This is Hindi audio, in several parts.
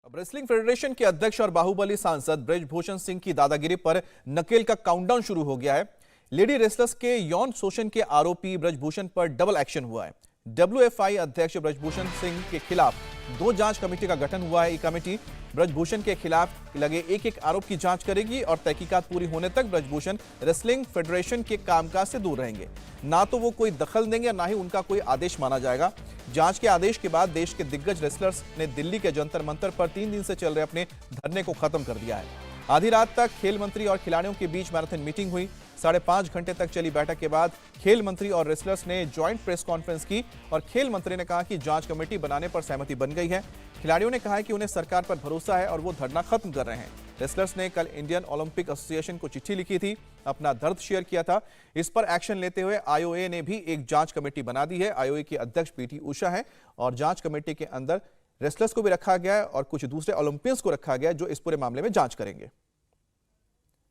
अब रेसलिंग फेडरेशन के अध्यक्ष और बाहुबली सांसद ब्रजभूषण सिंह की दादागिरी पर नकेल का काउंटडाउन शुरू हो गया है। लेडी रेसलर्स के यौन शोषण के आरोपी ब्रजभूषण पर डबल एक्शन हुआ है। डब्ल्यूएफआई अध्यक्ष ब्रजभूषण सिंह के खिलाफ 2 जांच कमेटी का गठन हुआ है। ये कमेटी ब्रजभूषण के खिलाफ लगे एक आरोप की जांच करेगी और तहकीकात पूरी होने तक ब्रजभूषण रेसलिंग फेडरेशन के कामकाज से दूर रहेंगे। ना तो वो कोई दखल देंगे, ना ही उनका कोई आदेश माना जाएगा। जांच के आदेश के बाद देश के दिग्गज रेसलर्स ने दिल्ली के जंतर मंतर पर 3 दिन से चल रहे अपने धरने को खत्म कर दिया है। आधी रात तक खेल मंत्री और खिलाड़ियों के बीच मैराथन मीटिंग हुई। 5.5 घंटे तक चली बैठक के बाद खेल मंत्री और रेसलर्स ने ज्वाइंट प्रेस कॉन्फ्रेंस की और खेल मंत्री ने कहा कि जांच कमेटी बनाने पर सहमति बन गई है। खिलाड़ियों ने कहा है कि उन्हें सरकार पर भरोसा है और वो धरना खत्म कर रहे हैं। रेसलर्स ने कल इंडियन ओलंपिक एसोसिएशन को चिट्ठी लिखी थी, अपना दर्द शेयर किया था। इस पर एक्शन लेते हुए आईओए ने भी एक जांच कमेटी बना दी है। आईओए की अध्यक्ष पीटी उषा है और जांच कमेटी के अंदर रेसलर्स को भी रखा गया है और कुछ दूसरे ओलंपियंस को रखा गया है जो इस पूरे मामले में जांच करेंगे।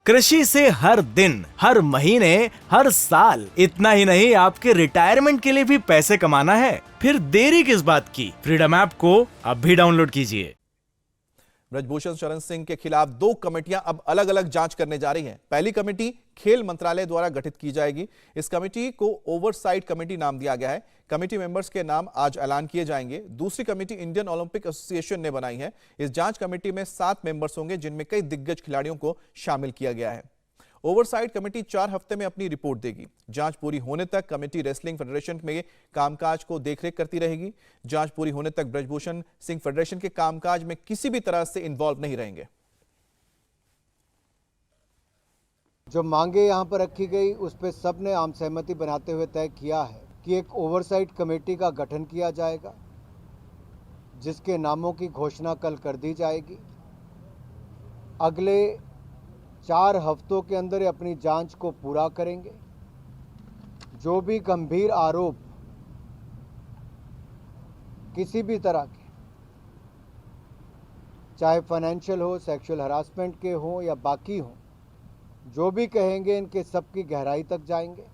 कृषि से हर दिन, हर महीने, हर साल, इतना ही नहीं आपके रिटायरमेंट के लिए भी पैसे कमाना है? फिर देरी किस बात की? फ्रीडम ऐप को अब भी डाउनलोड कीजिए। ब्रजभूषण शरण सिंह के खिलाफ 2 कमेटियां अब अलग अलग जांच करने जा रही हैं। पहली कमेटी खेल मंत्रालय द्वारा गठित की जाएगी। इस कमेटी को ओवरसाइट कमेटी नाम दिया गया है। कमेटी मेंबर्स के नाम आज ऐलान किए जाएंगे। दूसरी कमेटी इंडियन ओलंपिक एसोसिएशन ने बनाई है। इस जांच कमेटी में 7 मेंबर्स होंगे, जिनमें कई दिग्गज खिलाड़ियों को शामिल किया गया है। ओवरसाइट कमेटी 4 हफ्ते में अपनी रिपोर्ट देगी। जांच पूरी होने तक कमेटी रेसलिंग फेडरेशन में कामकाज को देखरेख करती रहेगी। जांच पूरी होने तक ब्रजभूषण सिंह फेडरेशन के कामकाज में किसी भी तरह से इन्वॉल्व नहीं रहेंगे। जो मांगे यहाँ पर रखी गई उस पर सबने आम सहमति बनाते हुए तय किया है कि एक ओवरसाइट कमेटी का गठन किया जाएगा, जिसके नामों की घोषणा कल कर दी जाएगी। अगले 4 हफ्तों के अंदर अपनी जांच को पूरा करेंगे। जो भी गंभीर आरोप किसी भी तरह के, चाहे फाइनेंशियल हो, सेक्सुअल हरासमेंट के हो या बाकी हो, जो भी कहेंगे इनके सबकी गहराई तक जाएंगे,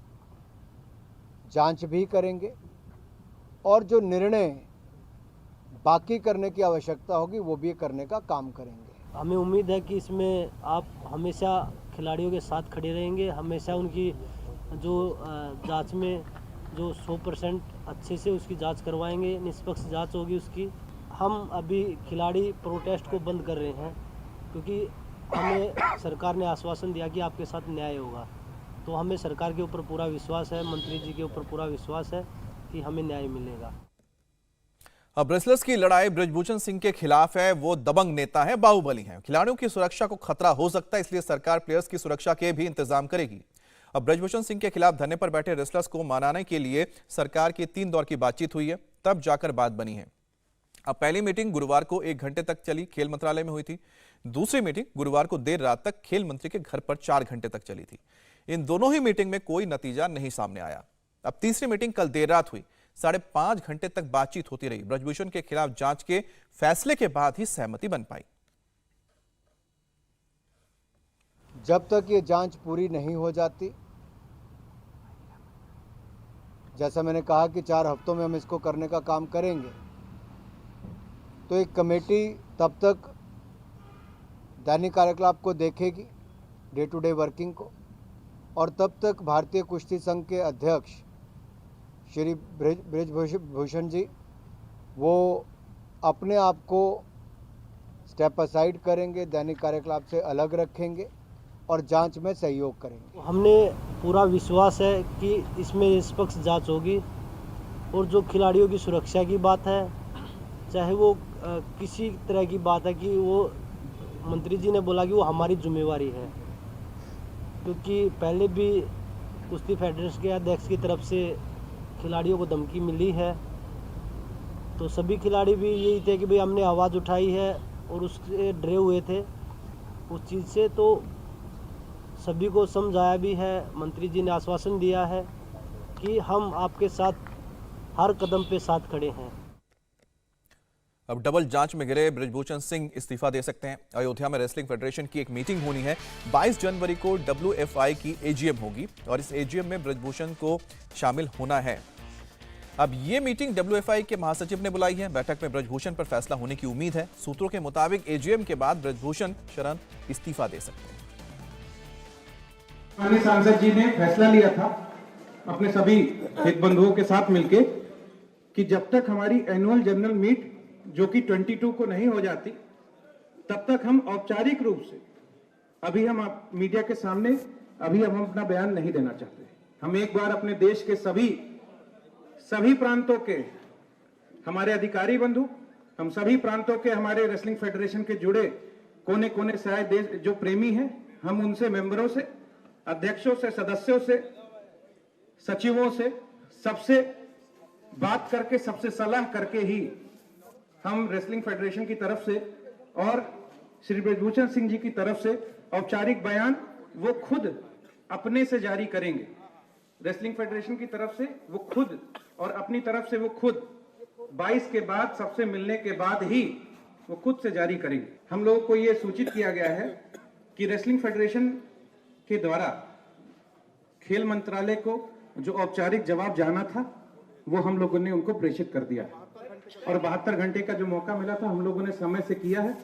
जांच भी करेंगे और जो निर्णय बाकी करने की आवश्यकता होगी वो भी करने का काम करेंगे। हमें उम्मीद है कि इसमें आप हमेशा खिलाड़ियों के साथ खड़े रहेंगे, हमेशा उनकी जो जांच में जो 100% अच्छे से उसकी जांच करवाएंगे, निष्पक्ष जांच होगी उसकी। हम अभी खिलाड़ी प्रोटेस्ट को बंद कर रहे हैं क्योंकि हमें सरकार ने आश्वासन दिया कि आपके साथ न्याय होगा। तो हमें सरकार के ऊपर पूरा विश्वास है, मंत्री जी के ऊपर पूरा विश्वास है कि हमें न्याय मिलेगा। अब रेसलर्स की लड़ाई ब्रजभूषण सिंह के खिलाफ है। वो दबंग नेता है, बाहुबली हैं। खिलाड़ियों की सुरक्षा को खतरा हो सकता है, इसलिए सरकार प्लेयर्स की सुरक्षा के भी इंतजाम करेगी। अब ब्रजभूषण सिंह के खिलाफ धरने पर बैठे रेसलर्स को मनाने के लिए सरकार की 3 दौर की बातचीत हुई है, तब जाकर बात बनी है। अब पहली मीटिंग गुरुवार को 1 घंटे तक चली, खेल मंत्रालय में हुई थी। दूसरी मीटिंग गुरुवार को देर रात तक खेल मंत्री के घर पर 4 घंटे तक चली थी। इन दोनों ही मीटिंग में कोई नतीजा नहीं सामने आया। अब तीसरी मीटिंग कल देर रात हुई। 5.5 घंटे तक बातचीत होती रही। ब्रजभूषण के खिलाफ जांच के फैसले के बाद ही सहमति बन पाई। जब तक ये जांच पूरी नहीं हो जाती, जैसा मैंने कहा कि 4 हफ्तों में हम इसको करने का काम करेंगे, तो एक कमेटी तब तक दैनिक कार्यकलाप को देखेगी, डे टू डे वर्किंग को, और तब तक भारतीय कुश्ती संघ के अध्यक्ष श्री ब्रजभूषण जी वो अपने आप को स्टेप असाइड करेंगे, दैनिक कार्यकलाप से अलग रखेंगे और जांच में सहयोग करेंगे। हमने पूरा विश्वास है कि इसमें निष्पक्ष जांच होगी और जो खिलाड़ियों की सुरक्षा की बात है, चाहे वो किसी तरह की बात है, कि वो मंत्री जी ने बोला कि वो हमारी जिम्मेवारी है, क्योंकि पहले भी कुश्ती फेडरेशन के अध्यक्ष की तरफ से खिलाड़ियों को धमकी मिली है। तो सभी खिलाड़ी भी यही थे कि भाई हमने आवाज़ उठाई है और उससे डरे हुए थे उस चीज़ से। तो सभी को समझाया भी है, मंत्री जी ने आश्वासन दिया है कि हम आपके साथ हर कदम पे साथ खड़े हैं। अब डबल जांच में गिरे ब्रजभूषण सिंह इस्तीफा दे सकते हैं। अयोध्या में रेसलिंग फेडरेशन की एक मीटिंग होनी है। 22 जनवरी को डब्ल्यूएफआई की एजीएम होगी और इस एजीएम में ब्रजभूषण को शामिल होना है। अब ये मीटिंग डब्ल्यूएफआई के महासचिव ने बुलाई है। बैठक में ब्रजभूषण पर फैसला होने की उम्मीद है। सूत्रों के मुताबिक एजीएम के बाद ब्रजभूषण शरण इस्तीफा दे सकते हैं। माननीय सांसद जी ने फैसला लिया था अपने सभी हितबंधुओं के साथ मिलकर कि जब तक हमारी एनुअल जनरल मीट जो कि 22 को नहीं हो जाती, तब तक हम औपचारिक रूप से अभी हम मीडिया के सामने हम अपना बयान नहीं देना चाहते। हम एक बार अपने देश के सभी प्रांतों के हमारे अधिकारी बंधु, हम सभी प्रांतों के हमारे रेसलिंग फेडरेशन के जुड़े कोने कोने से आए देश जो प्रेमी हैं, हम उनसे मेंबरों से, अध्यक्षों से, सदस्यों से, सचिवों से, सबसे बात करके, सबसे सलाह करके ही हम रेसलिंग फेडरेशन की तरफ से और श्री ब्रजभूषण सिंह जी की तरफ से औपचारिक बयान वो खुद अपने से जारी करेंगे। रेसलिंग फेडरेशन की तरफ से वो खुद और अपनी तरफ से वो खुद 22 के बाद सबसे मिलने के बाद ही वो खुद से जारी करेंगे। हम लोगों को ये सूचित किया गया है कि रेसलिंग फेडरेशन के द्वारा खेल मंत्रालय को जो औपचारिक जवाब जाना था वो हम लोगों ने उनको प्रेषित कर दिया है और 72 घंटे का जो मौका मिला था हम लोगों ने समय से किया है।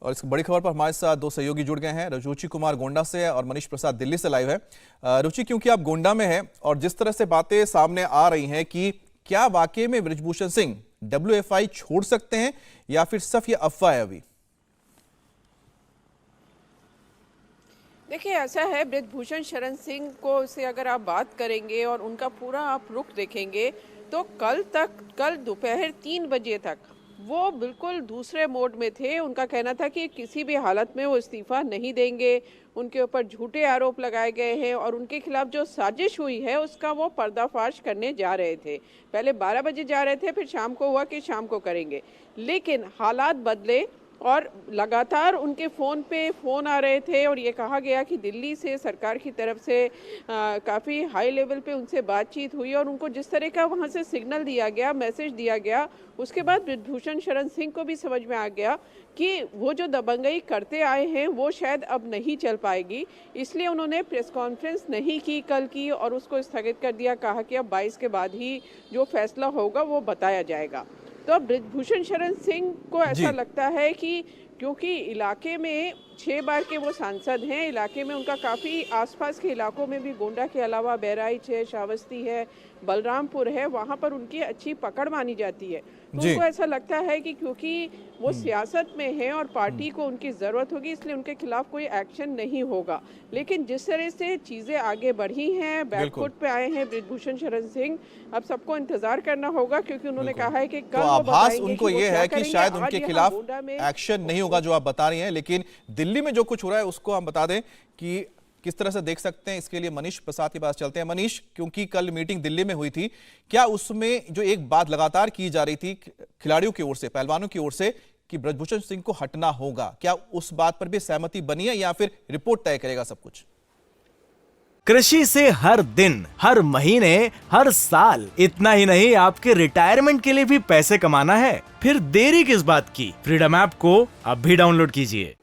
और इस बड़ी खबर पर हमारे साथ दो सहयोगी जुड़ गए हैं। रुचि कुमार गोंडा से और मनीष प्रसाद दिल्ली से लाइव है। रुचि, क्योंकि आप गोंडा में हैं और जिस तरह से बातें सामने आ रही हैं कि क्या वाकई में ब्रजभूषण सिंह डब्ल्यूएफआई छोड़ सकते हैं या फिर सिर्फ ये अफवाह है अभी? देखिए, ऐसा है, ब्रजभूषण शरण सिंह को से अगर आप बात करेंगे और उनका पूरा आप रुख देखेंगे तो कल दोपहर 3 बजे तक वो बिल्कुल दूसरे मोड में थे। उनका कहना था कि किसी भी हालत में वो इस्तीफा नहीं देंगे। उनके ऊपर झूठे आरोप लगाए गए हैं और उनके खिलाफ जो साजिश हुई है उसका वो पर्दाफाश करने जा रहे थे। पहले 12 बजे जा रहे थे, फिर शाम को हुआ कि शाम को करेंगे, लेकिन हालात बदले और लगातार उनके फ़ोन पे फ़ोन आ रहे थे और ये कहा गया कि दिल्ली से सरकार की तरफ से काफ़ी हाई लेवल पे उनसे बातचीत हुई और उनको जिस तरह का वहाँ से सिग्नल दिया गया, मैसेज दिया गया, उसके बाद ब्रजभूषण शरण सिंह को भी समझ में आ गया कि वो जो दबंगई करते आए हैं वो शायद अब नहीं चल पाएगी। इसलिए उन्होंने प्रेस कॉन्फ्रेंस नहीं की कल की और उसको स्थगित कर दिया। कहा कि अब 22 के बाद ही जो फैसला होगा वो बताया जाएगा। तो अब ब्रजभूषण शरण सिंह को ऐसा लगता है कि क्योंकि इलाके में 6 बार के वो सांसद हैं, इलाके में उनका काफ़ी आसपास के इलाकों में भी गोंडा के अलावा बहराइच है, श्रावस्ती है, बलरामपुर है, वहाँ पर उनकी अच्छी पकड़ मानी जाती है। तो उनको ऐसा लगता है कि क्योंकि वो सियासत में है और पार्टी को उनकी ज़रूरत होगी, इसलिए उनके खिलाफ कोई एक्शन नहीं होगा। लेकिन जिस तरह से चीज़ें आगे बढ़ी हैं, बैकफुट पे आए हैं ब्रजभूषण शरण सिंह, अब सबको इंतजार करना होगा क्योंकि उन्होंने कहा है कि कल तो आभास उनको ये है कि शायद उनके खिलाफ एक्शन नहीं होगा जो आप बता रही हैं, लेकिन दिल्ली में जो कुछ हो रहा है उसको हम बता दें कि किस तरह से देख सकते हैं। इसके लिए मनीष प्रसाद के पास चलते हैं। मनीष, क्योंकि कल मीटिंग दिल्ली में हुई थी, क्या उसमें जो एक बात लगातार की जा रही थी खिलाड़ियों की ओर से, पहलवानों की ओर से कि ब्रजभूषण सिंह को हटना होगा, क्या उस बात पर भी सहमति बनी है या फिर रिपोर्ट तय करेगा सब कुछ? कृषि से हर दिन, हर महीने, हर साल, इतना ही नहीं आपके रिटायरमेंट के लिए भी पैसे कमाना है? फिर देरी किस बात की? फ्रीडम ऐप को अब भी डाउनलोड कीजिए।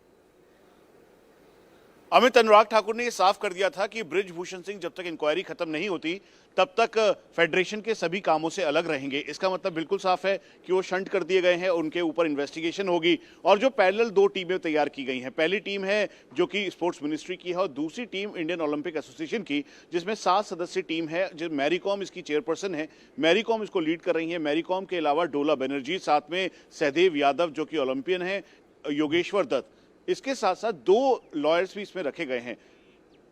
अमित अनुराग ठाकुर ने यह साफ कर दिया था कि ब्रजभूषण सिंह जब तक इंक्वायरी खत्म नहीं होती तब तक फेडरेशन के सभी कामों से अलग रहेंगे। इसका मतलब बिल्कुल साफ है कि वो शंट कर दिए गए हैं, उनके ऊपर इन्वेस्टिगेशन होगी। और जो पैरेलल 2 टीमें तैयार की गई हैं, पहली टीम है जो कि स्पोर्ट्स मिनिस्ट्री की है और दूसरी टीम इंडियन ओलंपिक एसोसिएशन की, जिसमें 7 सदस्यीय टीम है। जो मैरी कॉम इसकी चेयरपर्सन है, मैरी कॉम इसको लीड कर रही है। मैरी कॉम के अलावा डोला बनर्जी, साथ में सहदेव यादव जो कि ओलंपियन है, योगेश्वर दत्त, इसके साथ साथ 2 लॉयर्स भी इसमें रखे गए हैं।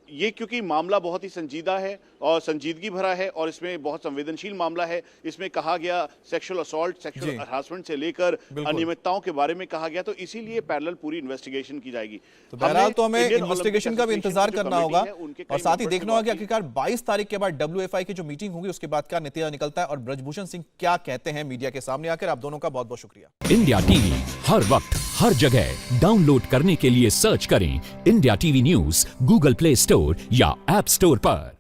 ये क्योंकि मामला बहुत ही संजीदा है और संजीदगी भरा है और इसमें बहुत संवेदनशील मामला है। इसमें कहा गया सेक्सुअल असॉल्ट, सेक्सुअल हरासमेंट से लेकर अनियमितताओं के बारे में कहा गया, तो इसीलिए पैरेलल पूरी इन्वेस्टिगेशन की जाएगी। तो बहरहाल तो हमें इन्वेस्टिगेशन का भी इंतजार करना होगा और साथ ही देखना होगा कि आखिरकार 22 तारीख के बाद डब्ल्यूएफआई की जो मीटिंग होगी उसके बाद क्या नतीजा निकलता है और ब्रजभूषण सिंह क्या कहते हैं मीडिया के सामने आकर। आप दोनों का बहुत बहुत शुक्रिया। इंडिया टीवी हर वक्त हर जगह डाउनलोड करने के लिए सर्च करें India TV news Google play store या ऐप स्टोर पर।